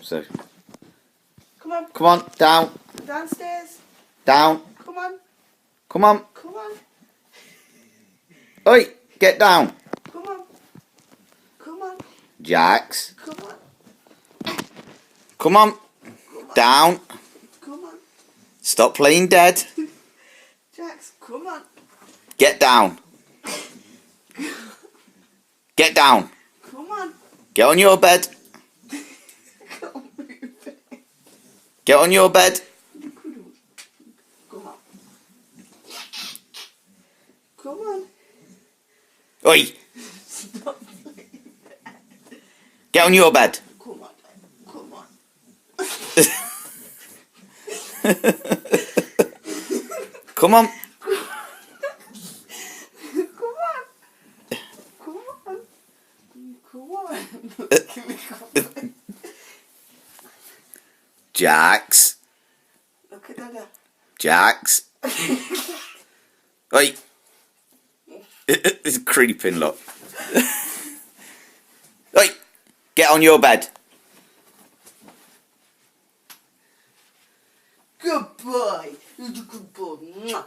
So, Come on. come on, down, Downstairs. down, Come on. come on. Come on. Oi, get down. Come on. Come on. Jax, Come on. come on, Come on. down. Come on. Stop playing dead. Jax, come on. Get down. Get down. Come on. Get on your bed. Can't move it. Get on your bed. Come on. Come on. Oi, Stop. get on your bed. Come on. Come on. Come on. Come on. Come on. Come on. Jax, Look at Dada. Jax. Oi. It's creeping, look. Oi, get on your bed. Good boy. You're a good boy. Mwah.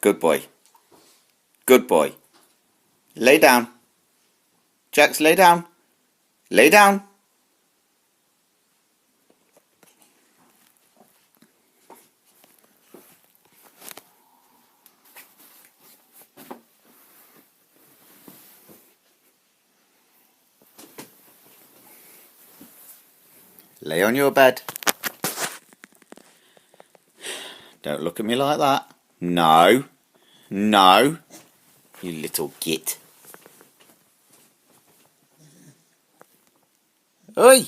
Good boy. Good boy. Lay down. Jax, lay down. Lay down. Lay on your bed. Don't look at me like that. No. No. You little git. Oi!